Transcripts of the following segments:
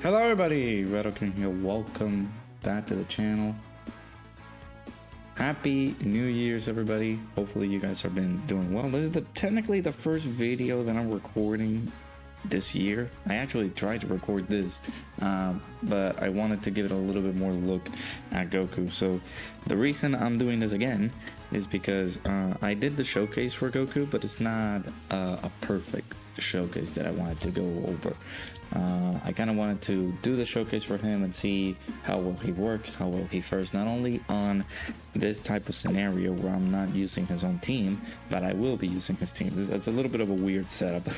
Hello everybody, Dokkan here. Welcome back to the channel. Happy New Year's everybody. Hopefully you guys have been doing well. This is technically the first video that I'm recording this year. I actually tried to record this, but I wanted to give it a little bit more look at Goku. So the reason I'm doing this again is because I did the showcase for Goku, but it's not a perfect showcase that I wanted to go over. I kind of wanted to do the showcase for him and see how well he works, how well he fares, not only on this type of scenario where I'm not using his own team, but I will be using his team. It's a little bit of a weird setup.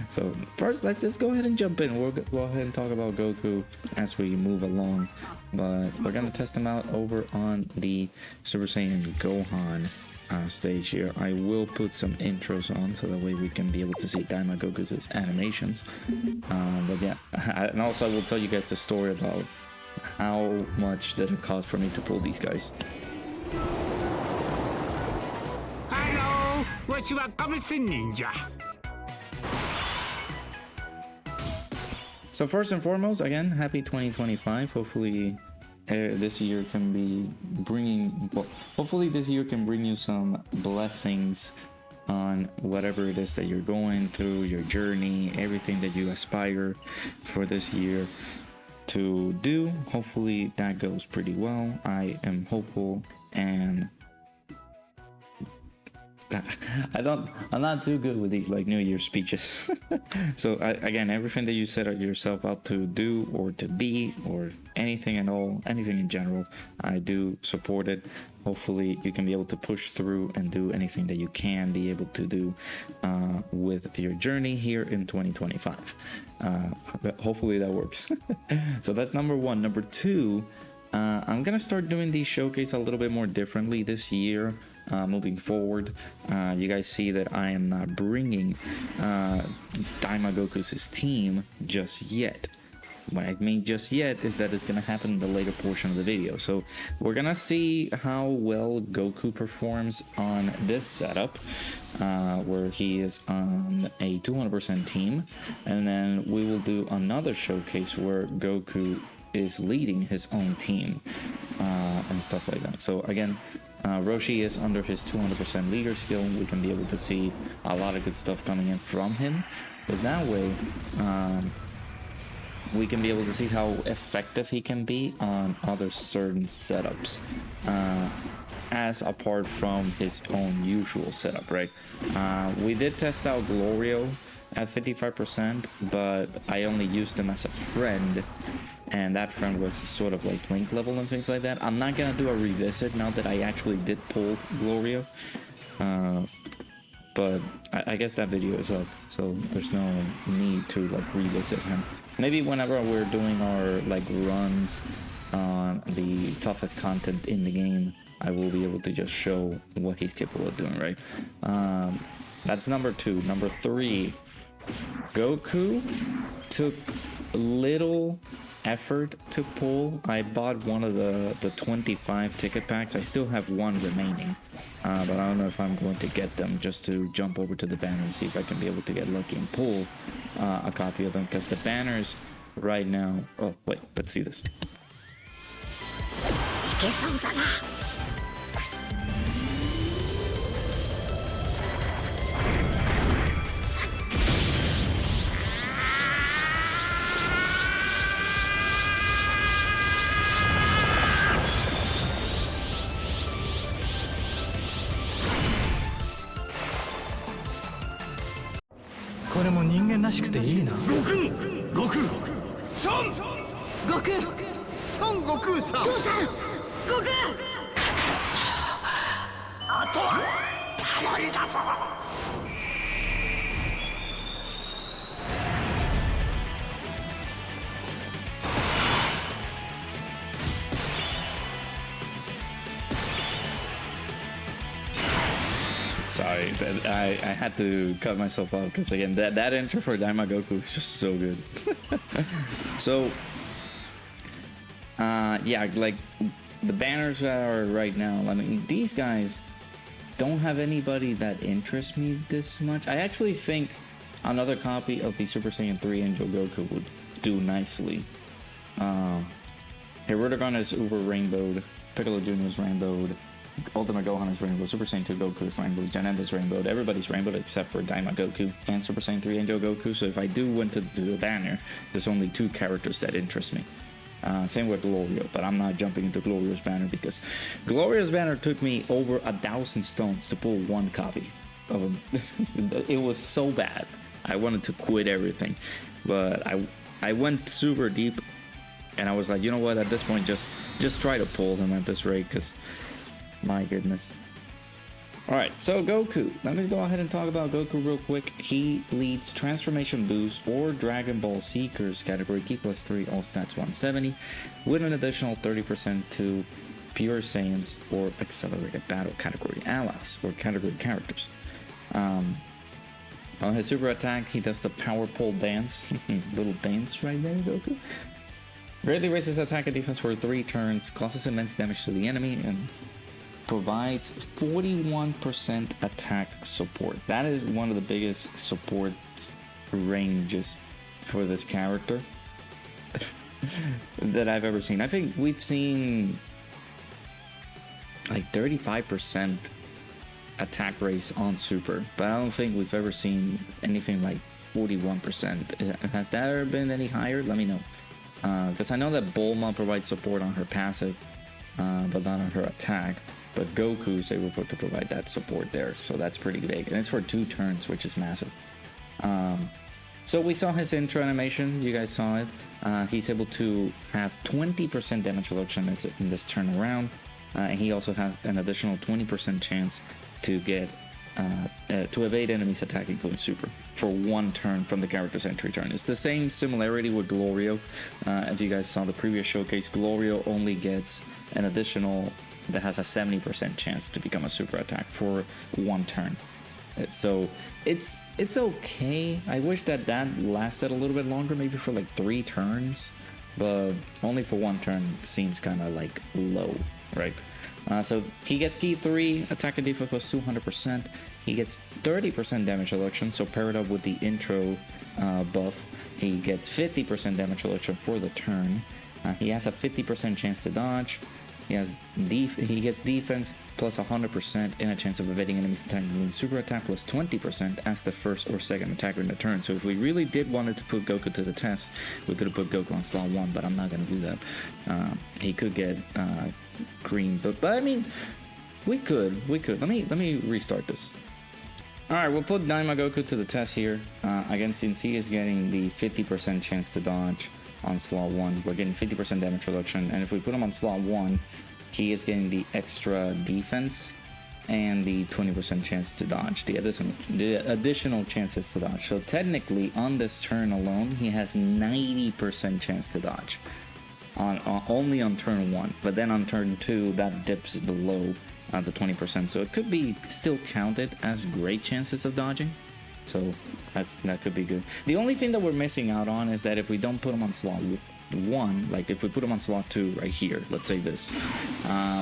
So first, let's just go ahead and jump in. We'll go ahead and talk about Goku as we move along, but we're gonna test him out over on the Super Saiyan Gohan stage here. I will put some intros on so that way we can be able to see DAIMA Goku's animations. But yeah, and also I will tell you guys the story about how much did it cost for me to pull these guys. Hello, わしは亀仙人じゃ。 So first and foremost, again, happy 2025. Hopefully this year can be bringing, well, hopefully this year can bring you some blessings on whatever it is that you're going through, your journey, everything that you aspire for this year to do. Hopefully that goes pretty well. I am hopeful, and I'm not too good with these like New Year speeches. So again, everything that you set yourself out to do or to be, or anything at all, anything in general, I do support it. Hopefully you can be able to push through and do anything that you can be able to do with your journey here in 2025. Hopefully that works. So that's number one. Number two, I'm gonna start doing these showcase a little bit more differently this year. Moving forward, you guys see that I am not bringing DAIMA Goku's team just yet. What I mean just yet is that it's gonna happen in the later portion of the video. So we're gonna see how well Goku performs on this setup, where he is on a 200% team, and then we will do another showcase where Goku is leading his own team and stuff like that. So again, Roshi is under his 200% leader skill. We can be able to see a lot of good stuff coming in from him, because that way we can be able to see how effective he can be on other certain setups, as apart from his own usual setup, right? We did test out Glorio at 55%, but I only used him as a friend, and that friend was sort of like link level and things like that. I'm not gonna do a revisit now that I actually did pull Glorio, but I guess that video is up, so there's no need to like revisit him. Maybe whenever we're doing our like runs on the toughest content in the game, I will be able to just show what he's capable of doing, right? That's number two. Number three, Goku took little effort to pull. I bought one of the 25 ticket packs. I still have one remaining, but I don't know if I'm going to get them, just to jump over to the banner and see if I can be able to get lucky and pull a copy of them, because the banners right now, oh wait, let's see this. これも人間らしくていいな。悟空、悟空、孫悟空、孫悟空さん。父さん、悟空。あとは頼んだぞ。Sorry, but I had to cut myself off, because again, that intro for DAIMA Goku is just so good. So, yeah, like the banners that are right now, I mean, these guys don't have anybody that interests me this much. I actually think another copy of the Super Saiyan 3 Angel Goku would do nicely. Hirudegarn is uber rainbowed, Piccolo Jr. is rainbowed, Ultimate Gohan is rainbowed, Super Saiyan 2 Goku is rainbowed, Janemba is rainbowed, everybody's rainbowed except for Daima Goku and Super Saiyan 3 Angel Goku. So if I do want to do a banner, there's only 2 characters that interest me. Same with Glorio, but I'm not jumping into Glorio's banner because Glorio's banner took me over 1,000 stones to pull 1 copy of him. It was so bad. I wanted to quit everything, but I went super deep, and I was like, you know what? At this point, just try to pull him at this rate, because my goodness. All right, so Goku. Let me go ahead and talk about Goku real quick. He leads Transformation Boost or Dragon Ball Seekers category, Ki +3, all stats 170, with an additional 30% to Pure Saiyans or Accelerated Battle category allies or category characters. On his super attack, he does the power pole dance. Little dance right there, Goku. Greatly raises attack and defense for 3 turns, causes immense damage to the enemy, and provides 41% attack support. That is one of the biggest support ranges for this character that I've ever seen. I think we've seen like 35% attack raise on Super, but I don't think we've ever seen anything like 41%. Has that ever been any higher? Let me know. Because I know that Bulma provides support on her passive, but not on her attack. But Goku is able to provide that support there, so that's pretty big. And it's for 2 turns, which is massive. So we saw his intro animation, you guys saw it. He's able to have 20% damage reduction in this turn around. And he also has an additional 20% chance to get to evade enemies attack, including Super, for 1 turn from the character's entry turn. It's the same similarity with Glorio. If you guys saw the previous showcase, Glorio only gets an additional that has a 70% chance to become a super attack for 1 turn. So it's okay. I wish that lasted a little bit longer, maybe for like 3 turns, but only for 1 turn seems kind of like low, right? So he gets Ki 3, attack and defense plus 200%. He gets 30% damage reduction, so pair it up with the intro buff. He gets 50% damage reduction for the turn. He has a 50% chance to dodge. He gets defense plus 100% and a chance of evading enemies attacking with super attack plus 20% as the first or second attacker in the turn. So if we really did wanted to put Goku to the test, we could have put Goku on slot 1, but I'm not going to do that. He could get green, but I mean, we could. Let me restart this. All right, we'll put Daima Goku to the test here. Again, since he is getting the 50% chance to dodge on slot 1, we're getting 50% damage reduction, and if we put him on slot 1, he is getting the extra defense and the 20% chance to dodge, the additional chances to dodge. So technically, on this turn alone, he has 90% chance to dodge, only on turn 1. But then on turn 2, that dips below the 20%. So it could be still counted as great chances of dodging. So that could be good. The only thing that we're missing out on is that if we don't put him on slot 1, like if we put him on slot 2 right here, let's say this,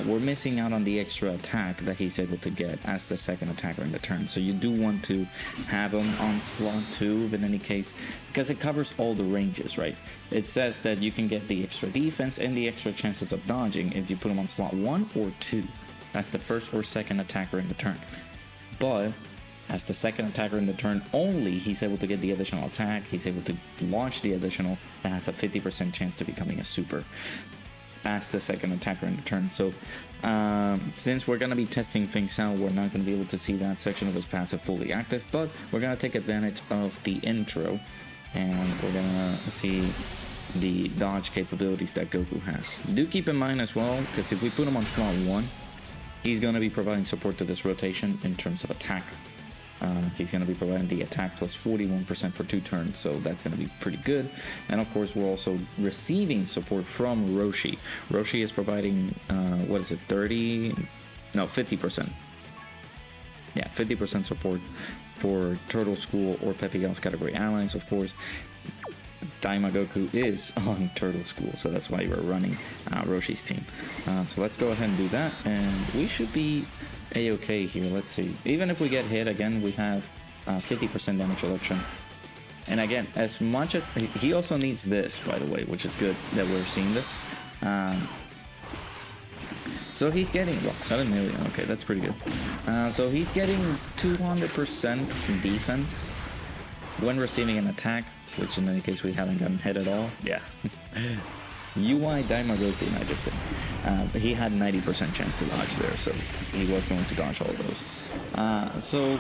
we're missing out on the extra attack that he's able to get as the second attacker in the turn. So you do want to have him on slot 2 in any case, because it covers all the ranges, right? It says that you can get the extra defense and the extra chances of dodging if you put him on slot 1 or 2. That's the first or second attacker in the turn. But as the second attacker in the turn only, he's able to get the additional attack. He's able to launch the additional that has a 50% chance to becoming a super as the second attacker in the turn. So since we're going to be testing things out, we're not going to be able to see that section of his passive fully active, but we're going to take advantage of the intro and we're going to see the dodge capabilities that Goku has. Do keep in mind as well, because if we put him on slot 1, he's going to be providing support to this rotation in terms of attack. He's going to be providing the attack plus 41% for 2 turns, so that's going to be pretty good. And of course, we're also receiving support from Roshi. Roshi is providing, 50%. Yeah, 50% support for Turtle School or Pepe Gal's category allies. Of course, Daima Goku is on Turtle School, so that's why we're running Roshi's team. So let's go ahead and do that, and we should be a-okay here. Let's see. Even if we get hit again, we have 50% damage reduction. And again, as much as he also needs this, by the way, which is good that we're seeing this. So he's getting, well, 7 million. Okay, that's pretty good. So he's getting 200% defense when receiving an attack, which in any case we haven't gotten hit at all. Yeah. UI DAIMA GOKU, no, just kidding. He had 90% chance to dodge there, so he was going to dodge all those. So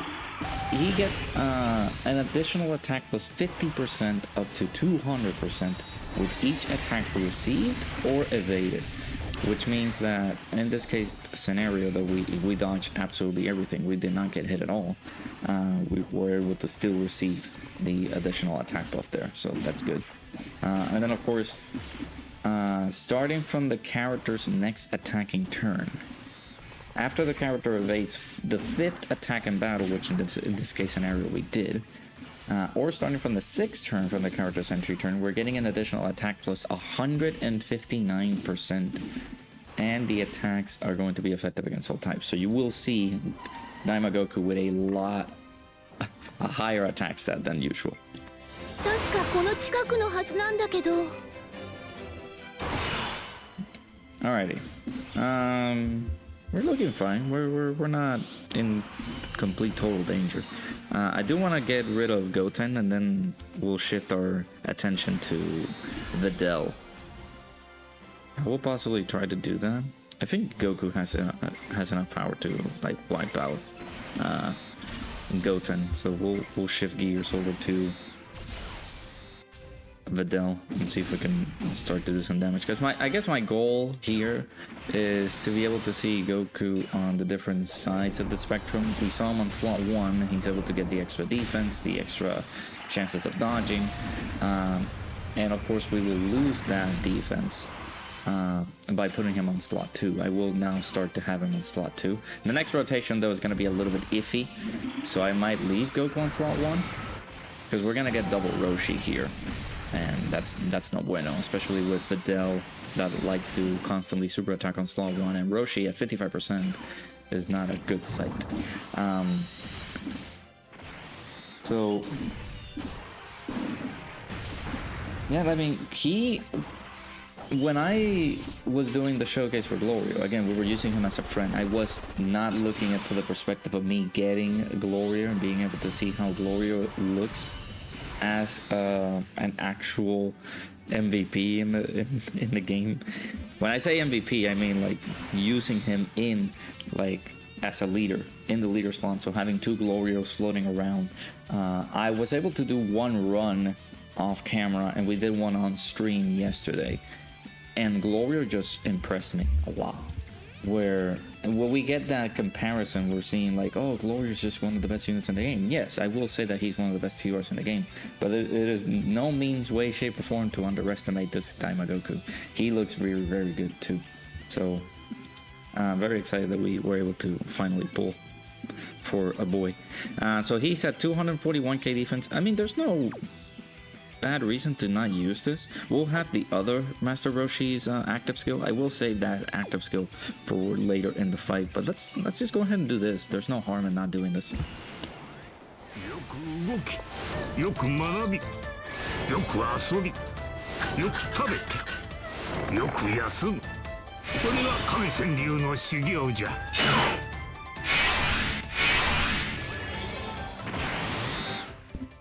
he gets an additional attack plus 50% up to 200% with each attack received or evaded. Which means that in this case scenario that we dodged absolutely everything. We did not get hit at all. We were able to still receive the additional attack buff there, so that's good. And then of course, starting from the character's next attacking turn, after the character evades the 5th attack in battle, which in this case scenario we did, or starting from the 6th turn from the character's entry turn, we're getting an additional attack plus 159%, and the attacks are going to be effective against all types. So you will see DAIMA GOKU with a higher attack stat than usual. Alrighty, we're looking fine. We're not in complete total danger. I do want to get rid of Goten, and then we'll shift our attention to Videl. I will possibly try to do that. I think Goku has enough power to like wipe out Goten, so we'll shift gears over to Videl and see if we can start to do some damage. Because I guess my goal here is to be able to see Goku on the different sides of the spectrum. We saw him on slot 1, and he's able to get the extra defense, the extra chances of dodging, and of course we will lose that defense by putting him on slot 2. I will now start to have him on slot 2. The next rotation though is going to be a little bit iffy, so I might leave Goku on slot 1, because we're going to get double Roshi here. And that's no bueno, especially with Videl that likes to constantly super attack on slot 1, and Roshi at 55% is not a good sight. So yeah, I mean, when I was doing the showcase for Glorio, again, we were using him as a friend. I was not looking at the perspective of me getting Glorio and being able to see how Glorio looks as an actual MVP in the game. When I say MVP, I mean like using him in like as a leader in the leader slot. So having 2 Glorios floating around. I was able to do one run off camera, and we did one on stream yesterday, and Glorio just impressed me a lot. Where when we get that comparison, we're seeing like, oh, Glorio is just one of the best units in the game. Yes, I will say that he's one of the best heroes in the game, but it is no means, way, shape, or form to underestimate this DAIMA GOKU. He looks very, very good too. So I'm very excited that we were able to finally pull for a boy. So he's at 241k defense. I mean, there's no bad reason to not use this. We'll have the other Master Roshi's active skill. I will save that active skill for later in the fight, but let's just go ahead and do this. There's no harm in not doing this.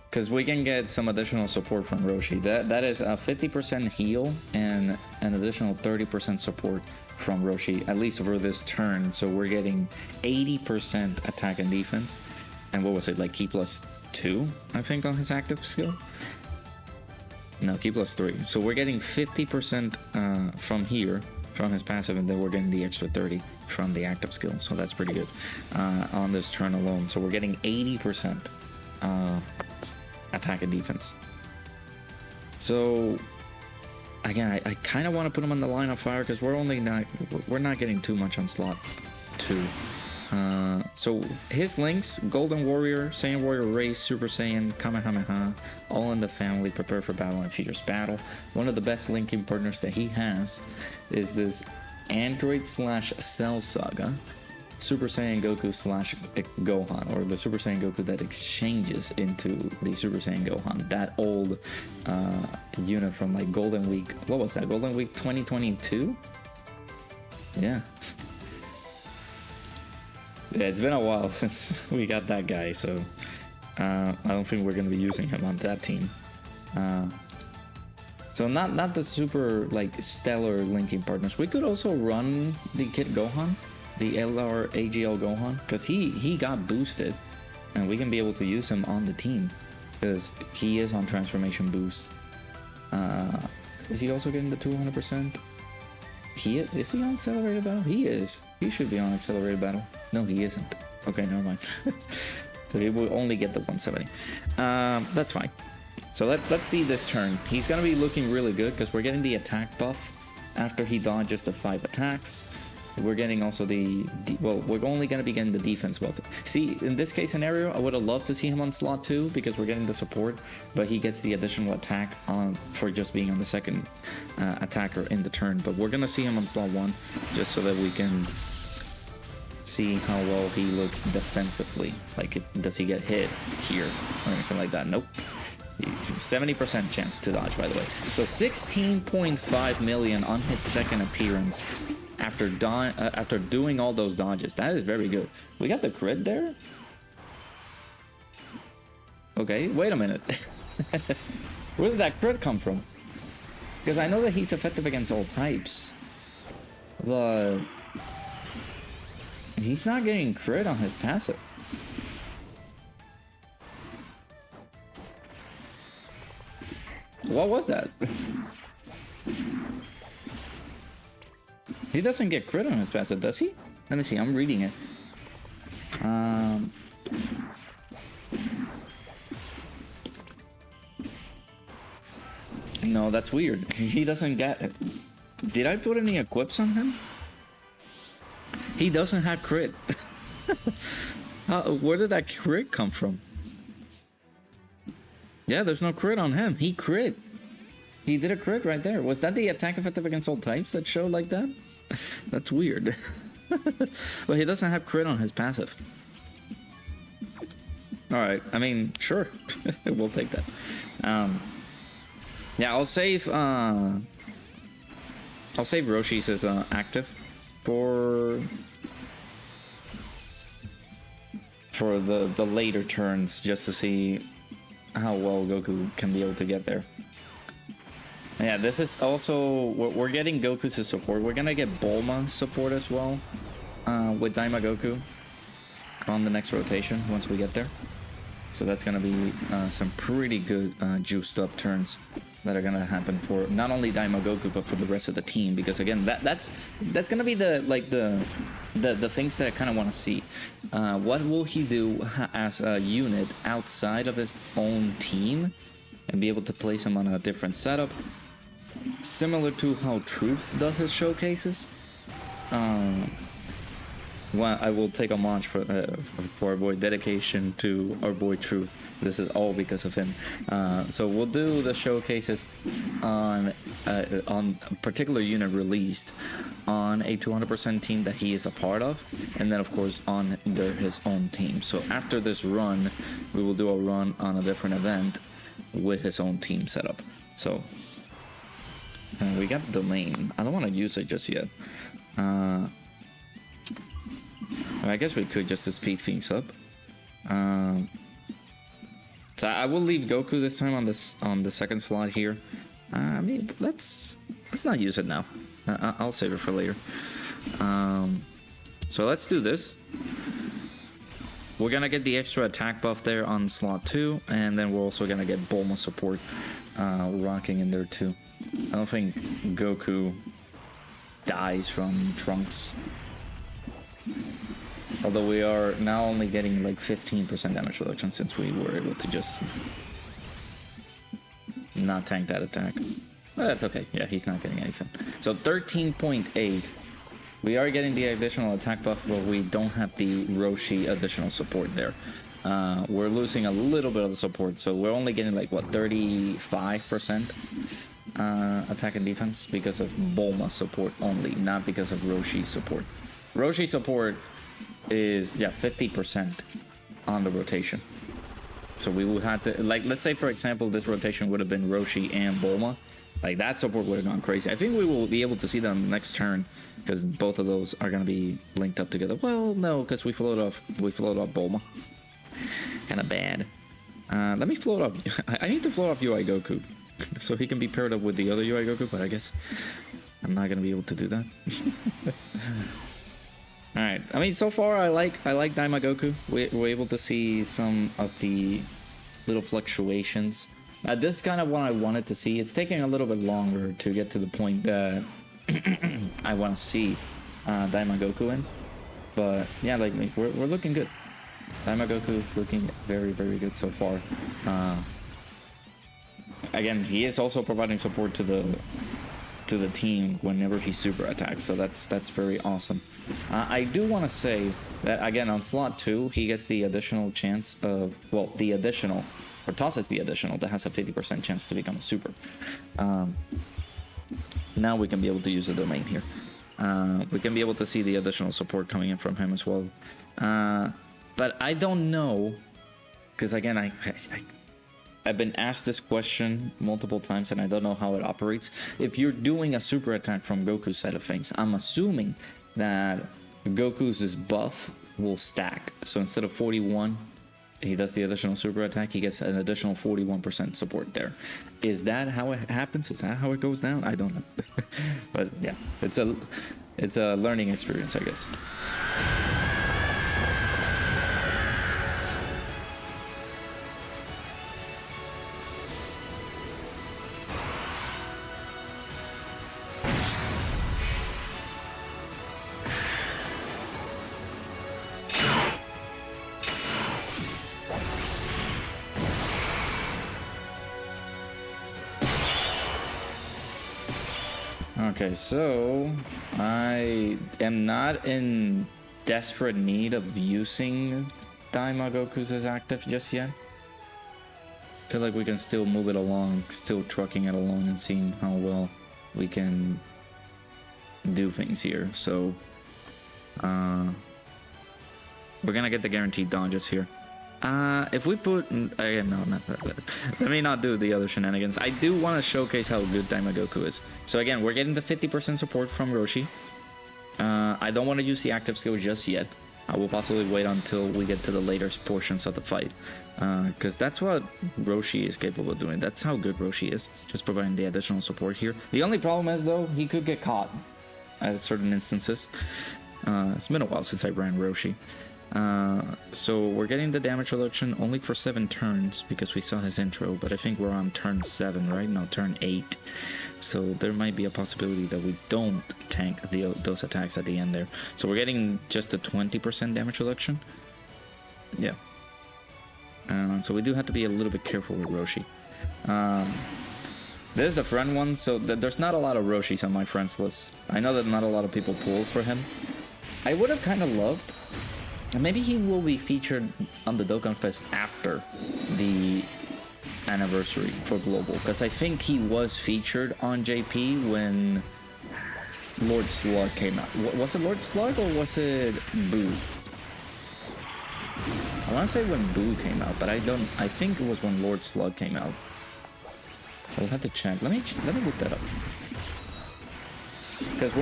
Because we can get some additional support from Roshi. That is a 50% heal and an additional 30% support from Roshi, at least for this turn. So we're getting 80% attack and defense. And what was it, like key plus 2, I think, on his active skill? No, key plus 3. So we're getting 50% from here, from his passive, and then we're getting the extra 30 from the active skill. So that's pretty good on this turn alone. So we're getting 80% attack and defense. So again, I kind of want to put him on the line of fire, because we're not getting too much on slot 2. So his links: Golden Warrior, Saiyan Warrior Race, Super Saiyan, Kamehameha, all in the family, prepare for battle and fierce battle. One of the best linking partners that he has is this Android/Cell Saga. Super Saiyan Goku slash Gohan, or the Super Saiyan Goku that exchanges into the Super Saiyan Gohan. That old unit from like Golden Week. What was that? Golden Week 2022? Yeah. Yeah, it's been a while since we got that guy, so I don't think we're gonna be using him on that team. So not the super like stellar linking partners. We could also run the Kid Gohan, the LR AGL Gohan, because he got boosted, and we can be able to use him on the team because he is on transformation boost. Is he also getting the 200%? Is he on accelerated battle? He is. He should be on accelerated battle. No, he isn't. Okay, never mind. So he will only get the 170. That's fine. So let's see this turn. He's gonna be looking really good because we're getting the attack buff after he dodges the 5 attacks. We're getting also we're only gonna be getting the defense buff. See, in this case scenario, I would have loved to see him on slot 2 because we're getting the support, but he gets the additional attack on for just being on the second attacker in the turn. But we're gonna see him on slot 1 just so that we can see how well he looks defensively. Like, does he get hit here or anything like that? Nope. 70% chance to dodge, by the way. So 16.5 million on his second appearance after doing all those dodges. That is very good. We got the crit there. Okay, wait a minute. Where did that crit come from? Because I know that he's effective against all types, but he's not getting crit on his passive. What was that? He doesn't get crit on his passive, does he? Let me see, I'm reading it. No, that's weird. He doesn't get it. Did I put any equips on him? He doesn't have crit. Where did that crit come from? Yeah, there's no crit on him. He crit. He did a crit right there. Was that the attack effective against all types that showed like that? That's weird. But he doesn't have crit on his passive. Alright, I mean, sure. We'll take that. Yeah, I'll save Roshi's as active for the later turns, just to see how well Goku can be able to get there. Yeah, this is also, we're getting Goku's support. We're gonna get Bulma's support as well with Daima Goku on the next rotation once we get there. So that's gonna be some pretty good juiced up turns that are gonna happen for not only Daima Goku but for the rest of the team, because again that's gonna be the things that I kind of want to see. What will he do as a unit outside of his own team and be able to place him on a different setup, similar to how Truth does his showcases. Well, I will take homage for our boy, dedication to our boy Truth. This is all because of him. So we'll do the showcases on a particular unit released on a 200% team that he is a part of, and then of course on his own team. So after this run, we will do a run on a different event with his own team setup. So we got the domain. I don't want to use it just yet. I guess we could just to speed things up. So I will leave Goku this time on the second slot here. I mean, let's not use it now. I'll save it for later. So let's do this. We're gonna get the extra attack buff there on slot 2, and then we're also gonna get Bulma support rocking in there too. I don't think Goku dies from Trunks. Although we are now only getting like 15% damage reduction since we were able to just not tank that attack. But that's okay. Yeah, he's not getting anything. So 13.8. We are getting the additional attack buff, but we don't have the Roshi additional support there. We're losing a little bit of the support, so we're only getting like, what, 35% attack and defense because of Bulma support only, not because of Roshi support. Roshi support is, yeah, 50% on the rotation. So we would have to, like, let's say for example, this rotation would have been Roshi and Bulma. Like, that support would have gone crazy. I think we will be able to see them next turn because both of those are going to be linked up together. Well, no, because we float off Bulma. Kind of bad. Let me float off. I need to float off UI Goku so he can be paired up with the other UI Goku, but I guess I'm not going to be able to do that. All right. I mean, so far I like DAIMA Goku. We're able to see some of the little fluctuations. This is kind of what I wanted to see. It's taking a little bit longer to get to the point that I want to see DAIMA Goku in. But yeah, like, we're looking good. DAIMA Goku is looking very, very good so far. Again, he is also providing support to the team whenever he super attacks, so that's very awesome. I do want to say that again on slot 2 he gets the additional chance of, well, the additional, or tosses the additional that has a 50% chance to become a super. Now we can be able to use the domain here. We can be able to see the additional support coming in from him as well. But I don't know, because again I've been asked this question multiple times and I don't know how it operates. If you're doing a super attack from Goku's side of things, I'm assuming that Goku's buff will stack. So instead of 41, he does the additional super attack, he gets an additional 41% support there. Is that how it happens? Is that how it goes down? I don't know. But yeah, it's a learning experience, I guess. Okay, so I am not in desperate need of using DAIMA Goku's as active just yet. I feel like we can still move it along, still trucking it along and seeing how well we can do things here. So we're gonna get the guaranteed dodges here. If we put, again, no, not that. Let me not do the other shenanigans. I do want to showcase how good DAIMA Goku is. So again, we're getting the 50% support from Roshi. I don't want to use the active skill just yet. I will possibly wait until we get to the later portions of the fight, because that's what Roshi is capable of doing. That's how good Roshi is, just providing the additional support here. The only problem is, though, he could get caught at certain instances. It's been a while since I ran Roshi. So we're getting the damage reduction only for 7 turns because we saw his intro, but I think we're on turn 7, right? No, turn 8. So there might be a possibility that we don't tank those attacks at the end there. So we're getting just a 20% damage reduction. Yeah. So we do have to be a little bit careful with Roshi. This is the friend one, so there's not a lot of Roshis on my friends list. I know that not a lot of people pull for him. I would have kind of loved, and maybe he will be featured on the Dokkan Fest after the anniversary for Global, because I think he was featured on JP when Lord Slug came out. Was it Lord Slug or was it Boo? I want to say when Boo came out, but I think it was when Lord Slug came out. I'll have to check. Let me look that up. Because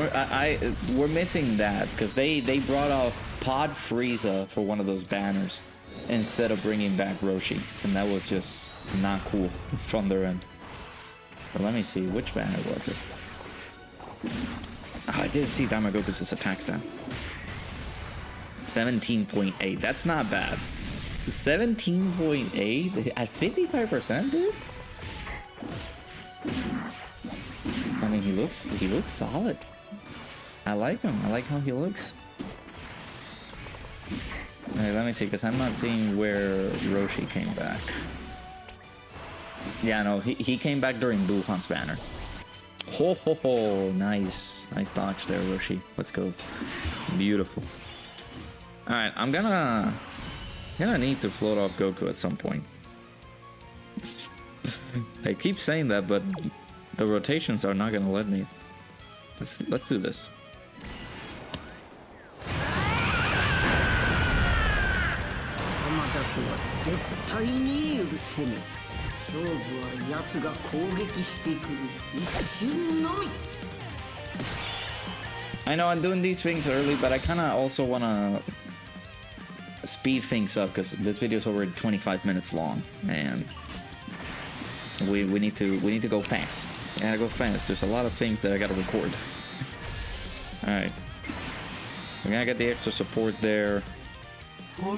we're missing that, because they brought out Pod Frieza for one of those banners instead of bringing back Roshi, and that was just not cool from their end. But let me see, which banner was it? Oh, I did see DAIMA Goku's attack stat. 17.8. That's not bad. 17.8 at 55%, dude. I mean, he looks solid. I like him. I like how he looks. Okay, let me see, because I'm not seeing where Roshi came back. Yeah, no, he came back during Buhan's banner. Ho ho ho! Nice dodge there, Roshi. Let's go. Beautiful. All right, I'm gonna need to float off Goku at some point. I keep saying that, but the rotations are not gonna let me. Let's do this. は絶対に許せぬ。勝負は奴が攻撃してくる一瞬のみ。 I know I'm doing these things early, but I kind of also want to speed things up because this video is over 25 minutes long, and we need to go fast. I gotta go fast. There's a lot of things that I gotta record. All right, we're gonna get the extra support there, so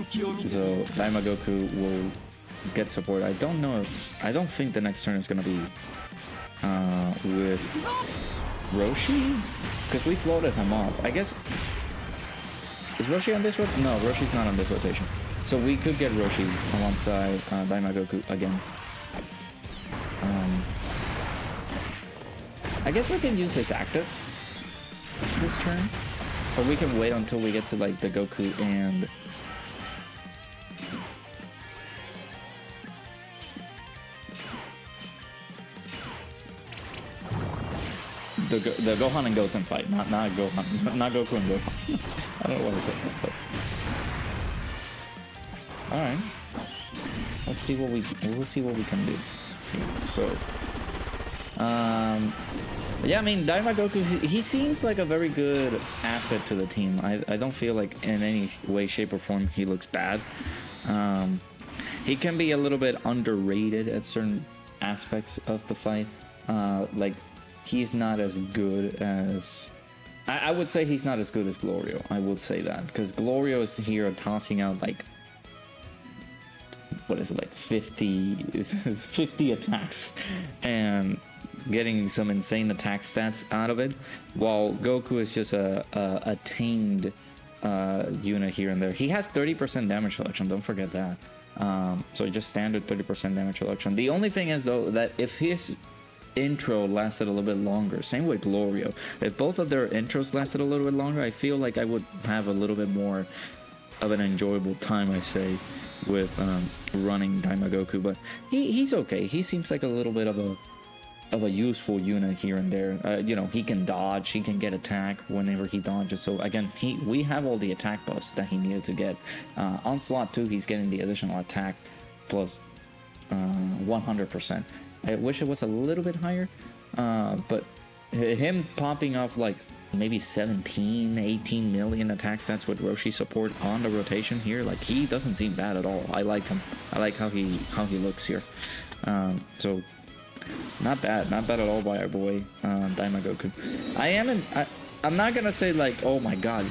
DAIMA GOKU will get support. I don't know. I don't think the next turn is gonna be with Roshi, because we floated him off. I guess, is Roshi on this one? No, Roshi's not on this rotation. So we could get Roshi alongside DAIMA GOKU again. I guess we can use his active this turn, or we can wait until we get to like the Goku and the Gohan and Goten fight, not Gohan, not Goku and Gohan. I don't know what I said that, but all right. Let's see what we'll see what we can do here. So, yeah, I mean, DAIMA GOKU, he seems like a very good asset to the team. I don't feel like in any way, shape, or form he looks bad. He can be a little bit underrated at certain aspects of the fight. Like, he's not as good as... I would say he's not as good as Glorio. I would say that. Because Glorio is here tossing out, like... What is it, like 50 attacks. And getting some insane attack stats out of it. While Goku is just a tamed unit here and there. He has 30% damage reduction, don't forget that. So just standard 30% damage reduction. The only thing is, though, that if his intro lasted a little bit longer, same with Glorio, if both of their intros lasted a little bit longer, I feel like I would have a little bit more of an enjoyable time, I say, with running DAIMA GOKU. But he's okay. He seems like a little bit of a useful unit here and there. You know, he can dodge, he can get attack whenever he dodges. So again, we have all the attack buffs that he needed to get. On slot 2, he's getting the additional attack plus 100%. I wish it was a little bit higher, but him popping up like maybe 17, 18 million attack stats with Roshi support on the rotation here, like, he doesn't seem bad at all. I like him. I like how he looks here. So not bad at all by our boy DAIMA GOKU. I'm not gonna say like, oh my god,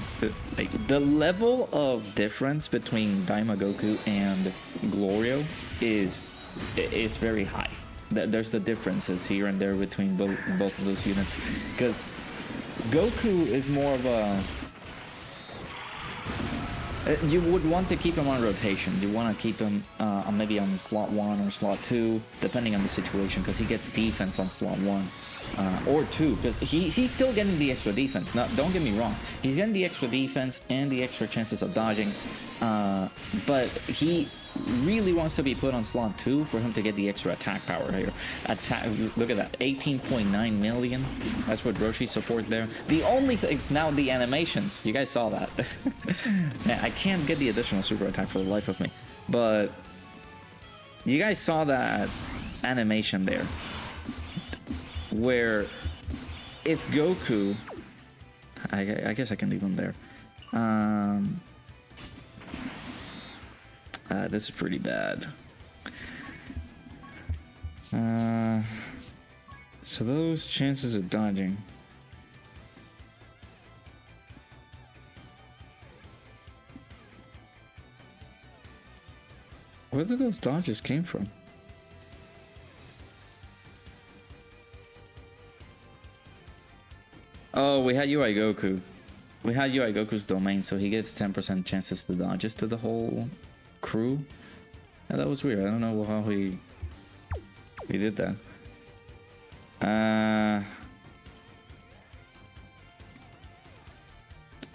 the level of difference between DAIMA GOKU and Glorio is very high. There's the differences here and there between both of those units, because Goku is more of a... You would want to keep him on rotation. You want to keep him maybe on slot 1 or slot 2, depending on the situation, because he gets defense on slot 1 or 2, because he's still getting the extra defense. Now, don't get me wrong, he's getting the extra defense and the extra chances of dodging, but he really wants to be put on slot 2 for him to get the extra attack power here. Look at that, 18.9 million. That's what Roshi support there. The only thing now, the animations, you guys saw that. Man, I can't get the additional super attack for the life of me, but you guys saw that animation there, where if Goku, I guess I can leave him there. This is pretty bad. So those chances of dodging. Where did those dodges came from? Oh, we had UI Goku. We had UI Goku's domain, so he gives 10% chances to dodges to the whole crew. Yeah, that was weird. I don't know how he did that.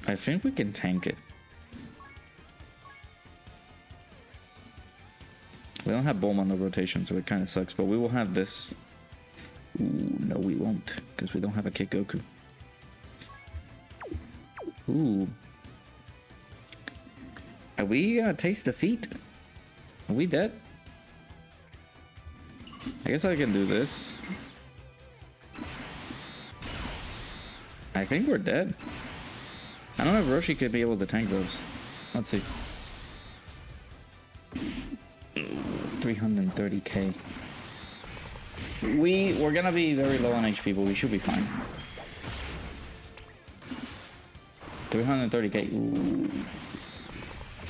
I think we can tank it. We don't have Bulma on the rotation, so it kind of sucks, but we will have this. Ooh, no, we won't, because we don't have a Kick Goku. Ooh. Are we gonna taste defeat? Are we dead? I guess I can do this. I think we're dead. I don't know if Roshi could be able to tank those. Let's see. 330k. We're gonna be very low on HP, but we should be fine. 330k. Ooh.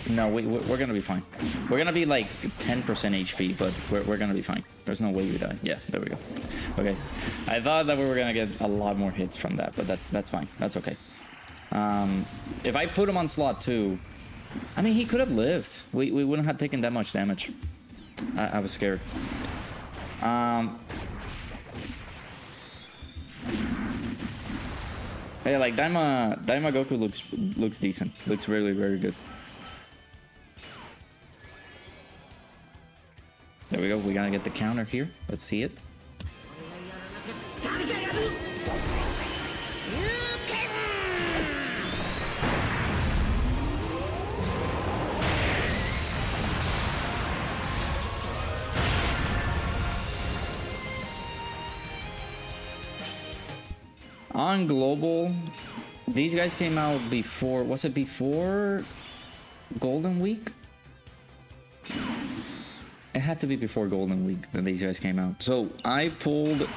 No, we're gonna be fine. We're gonna be like 10% HP, but we're gonna be fine. There's no way we die. Yeah, there we go. Okay, I thought that we were gonna get a lot more hits from that, but that's fine. That's okay. If I put him on slot 2, I mean, he could have lived. We wouldn't have taken that much damage. I was scared. Yeah, like Daima Goku looks decent. Looks really, very good. There we go. We gotta get the counter here. Let's see it. On global, these guys came out before. Was it before Golden Week? It had to be before Golden Week that these guys came out. So I pulled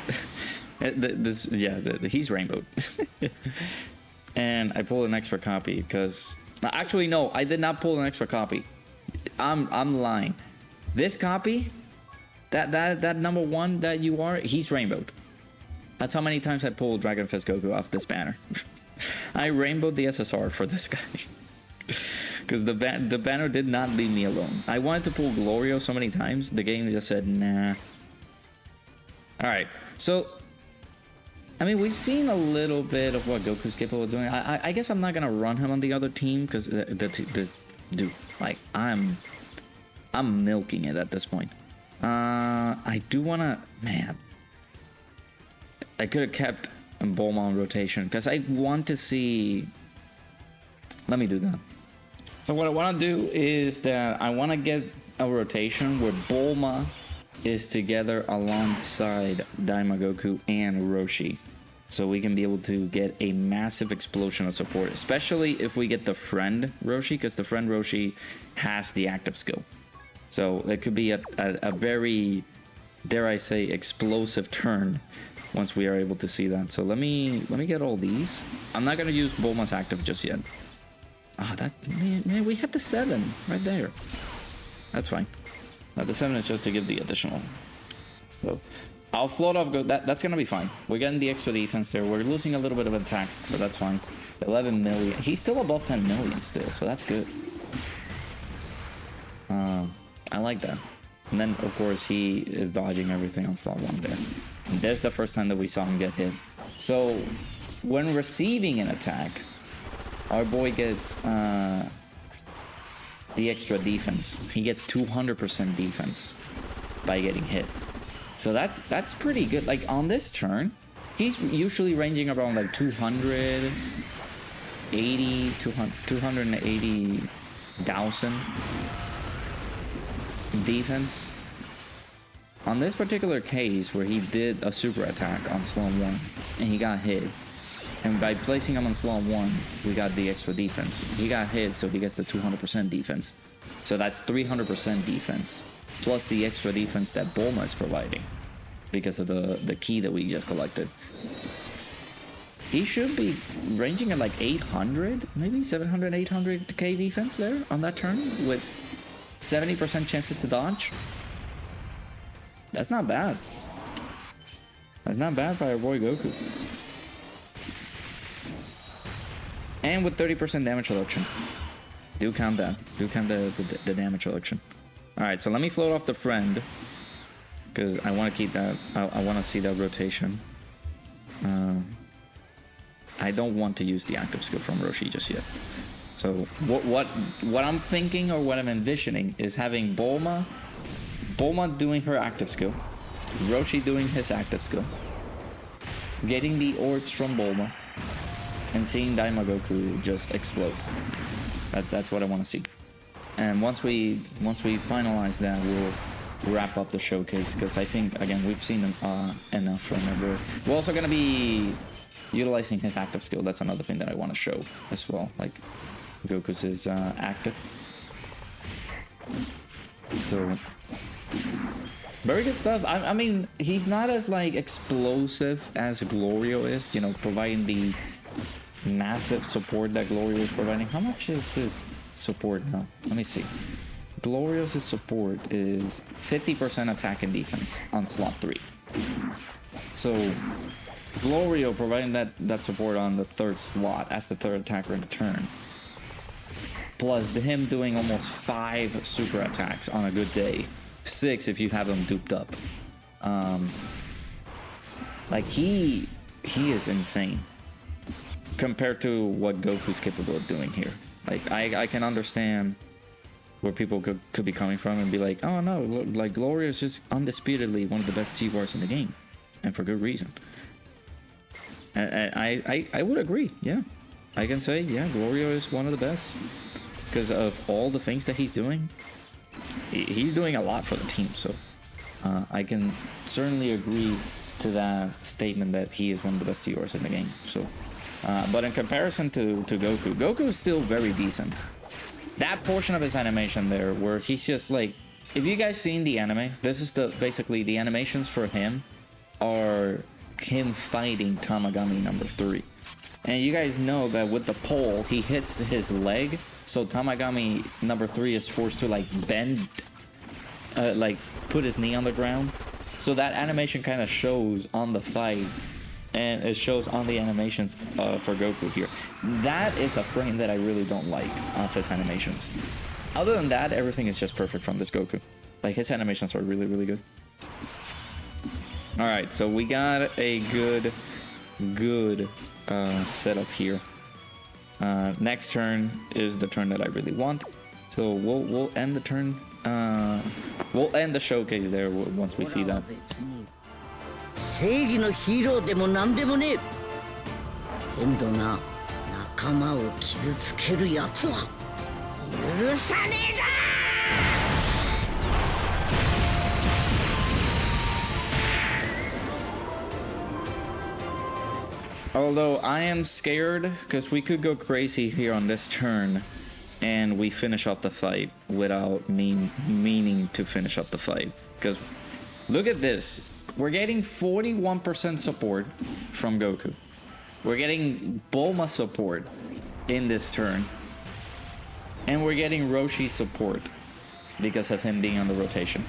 this. Yeah, he's rainbowed, and I pulled an extra copy because actually no, I did not pull an extra copy. I'm lying. This copy, that number 1 that you are, he's rainbowed. That's how many times I pulled Dragon Fist Goku off this banner. I rainbowed the SSR for this guy. Because the banner did not leave me alone. I wanted to pull Glorio so many times, the game just said, nah. Alright, so... I mean, we've seen a little bit of what Goku's capable of doing. I guess I'm not gonna run him on the other team, because dude, like, I'm milking it at this point. I do wanna... Man... I could have kept Bulma on rotation because I want to see. Let me do that. So what I want to do is that I want to get a rotation where Bulma is together alongside Daima Goku and Roshi, so we can be able to get a massive explosion of support, especially if we get the friend Roshi, because the friend Roshi has the active skill. So it could be a very, dare I say, explosive turn once we are able to see that. So let me get all these. I'm not gonna use Bulma's active just yet. Ah, that man, we had the 7 right there. That's fine. The 7 is just to give the additional. So I'll float off. That's gonna be fine. We're getting the extra defense there. We're losing a little bit of attack, but that's fine. 11 million. He's still above 10 million still, so that's good. I like that. And then, of course, he is dodging everything on slot 1 there. And there's the first time that we saw him get hit. So, when receiving an attack, our boy gets the extra defense. He gets 200% defense by getting hit. So that's pretty good. Like, on this turn, he's usually ranging around like 280,000 defense. On this particular case where he did a super attack on Slum 1 and he got hit, and by placing him on Slum 1 we got the extra defense. He got hit, so he gets the 200% defense, so that's 300% defense plus the extra defense that Bulma is providing because of the key that we just collected. He should be ranging at like 800, maybe 700, 800k defense there on that turn with 70% chances to dodge. That's not bad. That's not bad by our boy Goku. And with 30% damage reduction. Do count that. Do count the damage reduction. Alright, so let me float off the friend, because I want to keep that. I want to see that rotation. I don't want to use the active skill from Roshi just yet. So what I'm thinking, or what I'm envisioning, is having Bulma doing her active skill, Roshi doing his active skill, getting the orbs from Bulma, and seeing Daima Goku just explode. That's what I want to see. And once we finalize that, we'll wrap up the showcase, because I think, again, we've seen enough from it. We're also going to be utilizing his active skill. That's another thing that I want to show as well. Like, Goku's is active. So, very good stuff. I mean, he's not as, like, explosive as Glorio is, you know, providing the massive support that Glorio is providing. How much is his support now? Let me see. Glorio's support is 50% attack and defense on slot 3. So Glorio providing that support on the 3rd slot as the 3rd attacker in the turn, plus him doing almost 5 super attacks on a good day, 6 if you have him duped up. Like he is insane compared to what Goku's capable of doing here. Like I can understand where people could be coming from and be like, oh no, like Glorio is just undisputedly one of the best C-bars in the game, and for good reason. And I would agree. Yeah, I can say, yeah, Glorio is one of the best because of all the things that he's doing. He's doing a lot for the team, so I can certainly agree to that statement that he is one of the best C-bars in the game. So, but in comparison to Goku is still very decent. That portion of his animation there, where he's just like, if you guys seen the anime, this is basically the animations for him are him fighting Tamagami number 3. And you guys know that with the pole, he hits his leg, so Tamagami number 3 is forced to like bend, like put his knee on the ground. So that animation kind of shows on the fight, and it shows on the animations for Goku here. That is a frame that I really don't like of his animations. Other than that, everything is just perfect from this Goku. Like, his animations are really, really good. Alright, so we got a good setup here. Next turn is the turn that I really want. So we'll end the turn. We'll end the showcase there once we see that. 正義のヒーローでもなんでもねえ。けんどな、仲間を傷つけるやつは許さねえぞ。 Although I am scared, because we could go crazy here on this turn and we finish off the fight without meaning to finish up the fight. Because look at this. We're getting 41% support from Goku. We're getting Bulma support in this turn. And we're getting Roshi support because of him being on the rotation.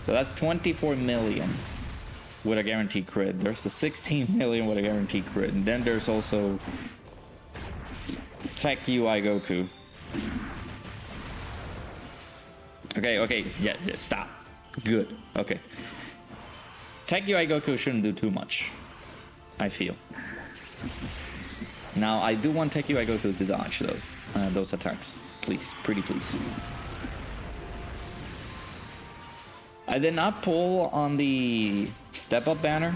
So that's 24 million with a guaranteed crit. There's the 16 million with a guaranteed crit. And then there's also Tech UI Goku. Okay, yeah, stop. Good, okay. Tech UI Goku shouldn't do too much, I feel. Now, I do want Tech UI Goku to dodge those attacks. Please, pretty please. I did not pull on the step-up banner.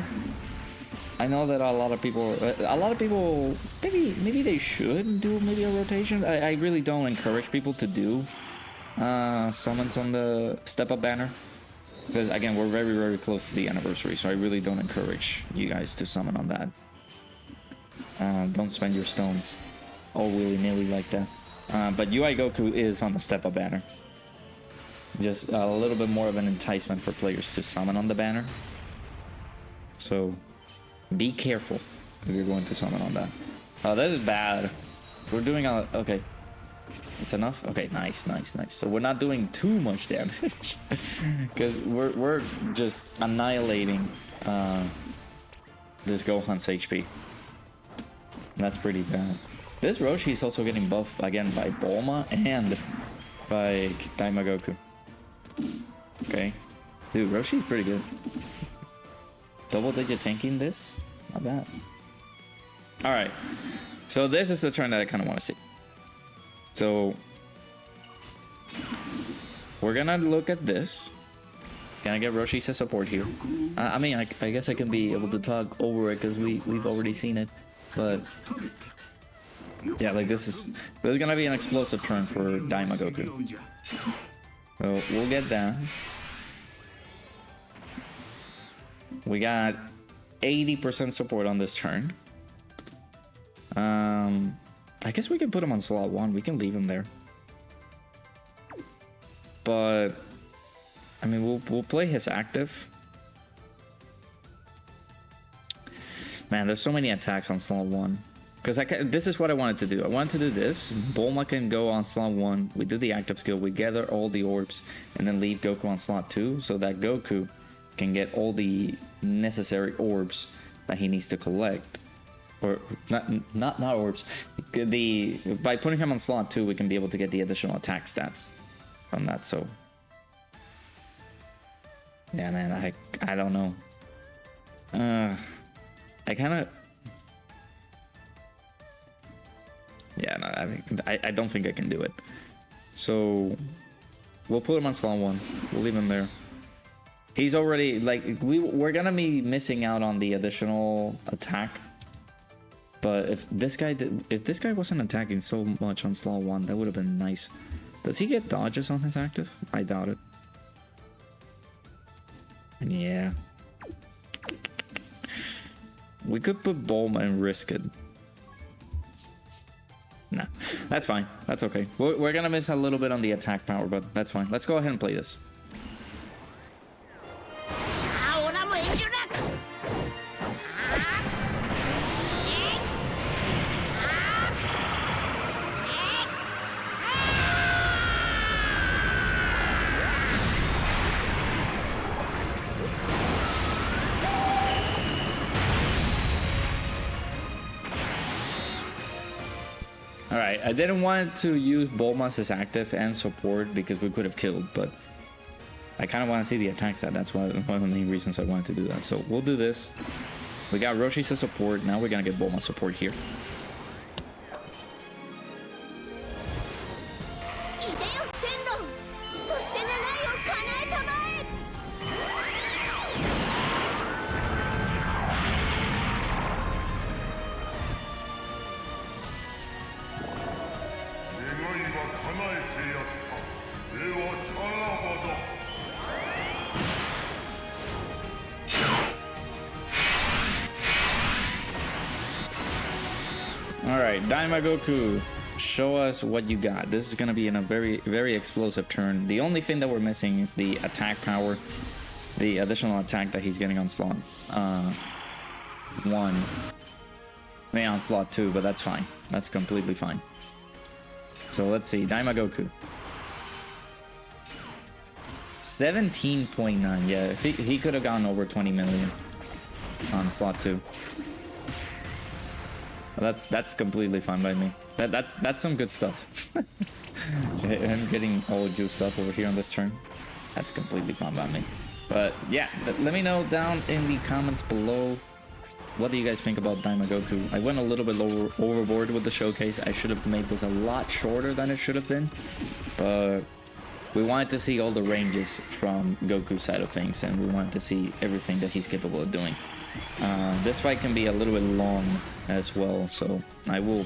I know that a lot of people, maybe they should do maybe a rotation. I really don't encourage people to do summons on the step-up banner. Because, again, we're very, very close to the anniversary, so I really don't encourage you guys to summon on that. Don't spend your stones all willy-nilly like that. But UI Goku is on the step-up banner. Just a little bit more of an enticement for players to summon on the banner. So, be careful if you're going to summon on that. Oh, this is bad. We're doing a... Okay. It's enough? Okay, nice. So we're not doing too much damage. Because we're just annihilating this Gohan's HP. That's pretty bad. This Roshi is also getting buffed again by Bulma and by DAIMA Goku. Okay. Dude, Roshi's pretty good. Double digit tanking this? Not bad. Alright. So this is the turn that I kind of want to see. So we're gonna look at this. Gonna get Roshi's support here. I mean, I guess I can be able to talk over it because we've already seen it. But Yeah, like this is gonna be an explosive turn for Daima Goku. So we'll get that. We got 80% support on this turn. I guess we can put him on slot 1. We can leave him there. But I mean, we'll play his active. Man, there's so many attacks on slot 1. Because this is what I wanted to do. I wanted to do this. Bulma can go on slot 1. We do the active skill. We gather all the orbs. And then leave Goku on slot 2. So that Goku can get all the necessary orbs that he needs to collect. Or not orbs. By putting him on slot 2, we can be able to get the additional attack stats from that. So yeah, man, I don't know. I kind of... Yeah, no, I mean, I don't think I can do it. So we'll put him on slot 1. We'll leave him there. He's already, like, we're gonna be missing out on the additional attack. But if this guy wasn't attacking so much on slot 1, that would have been nice. Does he get dodges on his active? I doubt it. And yeah. We could put Bulma and risk it. Nah, that's fine. That's okay. We're gonna miss a little bit on the attack power, but that's fine. Let's go ahead and play this. Alright, I didn't want to use Bulma's as active and support because we could have killed, but I kind of want to see the attack stat. That's one of the main reasons I wanted to do that. So we'll do this. We got Roshi's as support. Now we're going to get Bulma's support here. Alright, Daima Goku, show us what you got. This is going to be in a very, very explosive turn. The only thing that we're missing is the attack power, the additional attack that he's getting on slot 1. Maybe on slot 2, but that's fine. That's completely fine. So let's see, Daima Goku. 17.9, yeah, if he could have gone over 20 million on slot 2. That's completely fine by me. That's some good stuff. Him getting all juiced up over here on this turn. That's completely fine by me. But yeah, let me know down in the comments below. What do you guys think about Daima Goku? I went a little bit overboard with the showcase. I should have made this a lot shorter than it should have been. But we wanted to see all the ranges from Goku's side of things, and we wanted to see everything that he's capable of doing. This fight can be a little bit long as well, so I will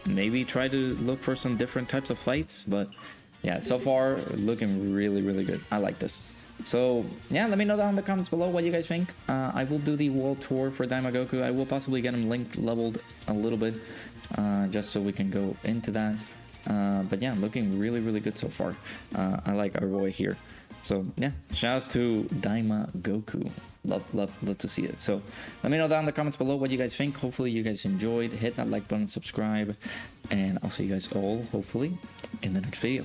maybe try to look for some different types of fights, but yeah, so far looking really, really good. I like this. So yeah, let me know down in the comments below what you guys think. I will do the world tour for Daima Goku. I will possibly get him linked leveled a little bit, just so we can go into that. But yeah, looking really, really good so far. I like our boy here. So yeah, shouts to Daima Goku. Love to see it. So let me know down in the comments below what you guys think. Hopefully you guys enjoyed. Hit that like button, subscribe, and I'll see you guys all hopefully in the next video.